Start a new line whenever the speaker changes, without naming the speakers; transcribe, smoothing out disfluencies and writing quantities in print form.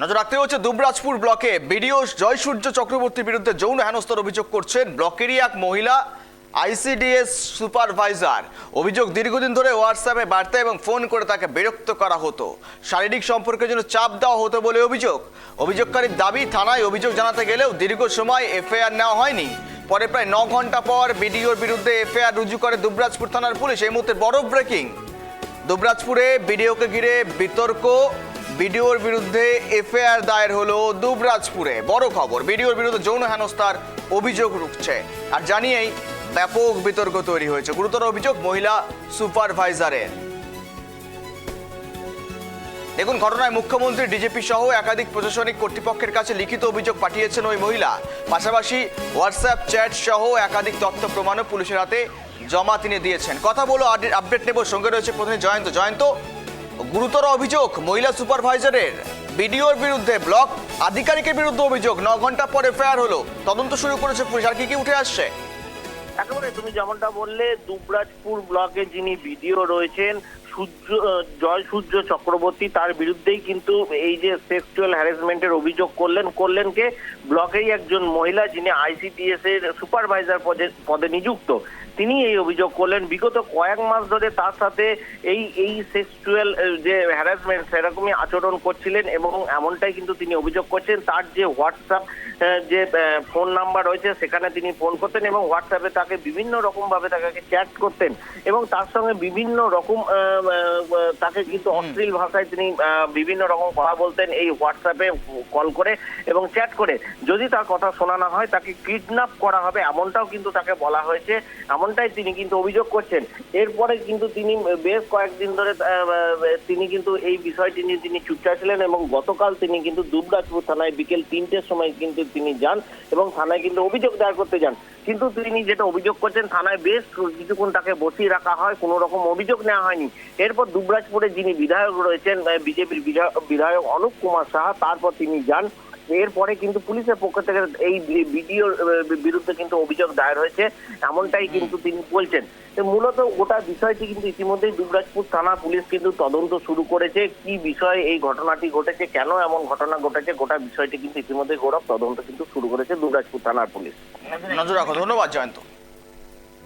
নজর রাখতে হচ্ছে দুবরাজপুর ব্লকে বিডিও জয়সূর্য চক্রবর্তীর বিরুদ্ধে যৌন হেনস্থার অভিযোগ করছেন ব্লকেরই এক মহিলা আইসিডিএস সুপারভাইজার। অভিযোগ, দীর্ঘদিন ধরে হোয়াটসঅ্যাপে বার্তা এবং ফোন করে তাকে বিরক্ত করা হতো, শারীরিক সম্পর্কের জন্য চাপ দেওয়া হতো বলে অভিযোগ। অভিযোগকারীর দাবি, থানায় অভিযোগ জানাতে গেলেও দীর্ঘ সময় এফআইআর নেওয়া হয়নি। পরে প্রায় 9 ঘন্টা পর বিডিওর বিরুদ্ধে এফআইআর রুজু করে দুবরাজপুর থানার পুলিশ। এই মুহূর্তে বড় ব্রেকিং, দুবরাজপুরে বিডিওকে ঘিরে বিতর্ক, বিডিওর বিরুদ্ধে এফআইআর দায়ের হলো দুবরাজপুরে। বড় খবর, বিডিওর বিরুদ্ধে যৌন হেনস্থার অভিযোগ উঠছে আর জানিয়েই ব্যাপক বিতর্ক তৈরি হয়েছে। গুরুতর অভিযোগ মহিলা সুপারভাইজারের। দেখুন, ঘটনায় মুখ্যমন্ত্রী, ডিজিপি সহ একাধিক প্রশাসনিক কর্তৃপক্ষের কাছে লিখিত অভিযোগ পাঠিয়েছেন ওই মহিলা। পাশাপাশি হোয়াটসঅ্যাপ চ্যাট সহ একাধিক তথ্য প্রমাণও পুলিশের হাতে জমা তিনি দিয়েছেন। কথা বলো, আপডেট নেব। সঙ্গে রয়েছে প্রতিনিধি জয়ন্ত। জয়ন্ত, গুরুতর অভিযোগ মহিলা সুপারভাইজারের, বিডিওর বিরুদ্ধে, ব্লক আধিকারিকের বিরুদ্ধে অভিযোগ। 9 ঘন্টা পর এফআইআর হলো, তদন্ত শুরু করেছে পুলিশ। আর কি উঠে আসছে?
একেবারে তুমি যেমনটা বললে, দুবরাজপুর ব্লকে যিনি বিডিও রয়েছেন জয়সূর্য চক্রবর্তী, তার বিরুদ্ধেই কিন্তু এই যে সেক্সুয়াল হ্যারাসমেন্টের অভিযোগ করলেন কে ব্লকেই একজন মহিলা যিনি আইসিডিএস এর সুপারভাইজার পদে নিযুক্ত। তিনি এই অভিযোগ করলেন। বিগত কয়েক মাস ধরে তার সাথে এই সেক্সুয়াল যে হ্যারাসমেন্ট সেরকমই আচরণ করছিলেন এবং এমনটাই কিন্তু তিনি অভিযোগ করছেন। তার যে হোয়াটসঅ্যাপ যে ফোন নাম্বার রয়েছে সেখানে তিনি ফোন করতেন এবং হোয়াটসঅ্যাপে তাকে বিভিন্ন রকম ভাবে তাকে চ্যাট করতেন এবং তার সঙ্গে বিভিন্ন রকম তাকে কিন্তু অশ্লীল ভাষায় তিনি বিভিন্ন রকম কথা বলতেন এই হোয়াটসঅ্যাপে কল করে এবং চ্যাট করে। যদি তার কথা শোনা না হয় তাকে কিডন্যাপ করা হবে, এমনটাও কিন্তু তাকে বলা হয়েছে, এমনটাই তিনি কিন্তু অভিযোগ করছেন। এরপরে কিন্তু তিনি বেশ কয়েকদিন ধরে তিনি কিন্তু এই বিষয়টি নিয়ে তিনি চুপচাপ ছিলেন এবং গতকাল তিনি কিন্তু দুবরাজপুর থানায় বিকেল 3টের সময় কিন্তু তিনি যান এবং থানায় কিন্তু অভিযোগ দায়ের করতে যান। কিন্তু তিনি যেটা অভিযোগ করছেন, থানায় বেশ কিছুক্ষণ তাকে বসিয়ে রাখা হয়, কোনো রকম অভিযোগ নেওয়া হয়নি। এরপর দুবরাজপুরে যিনি বিধায়ক রয়েছেন, বিজেপির বিধায়ক অনুপ কুমার সাহা, তারপর তিনি যান। এরপরে কিন্তু পুলিশের পক্ষ থেকে এই বিডিওর বিরুদ্ধে কিন্তু অভিযোগ দায়ের হয়েছে, এমনটাই কিন্তু তিনি বলছেন। মূলত গোটা বিষয়টি কিন্তু ইতিমধ্যেই দুবরাজপুর থানা পুলিশ কিন্তু তদন্ত শুরু করেছে। কি বিষয়ে এই ঘটনাটি ঘটেছে, কেন এমন ঘটনা ঘটেছে, গোটা বিষয়টি কিন্তু ইতিমধ্যে গৌরব তদন্ত কিন্তু শুরু করেছে দুবরাজপুর থানার পুলিশ।
নজর রাখো। ধন্যবাদ জয়ন্ত।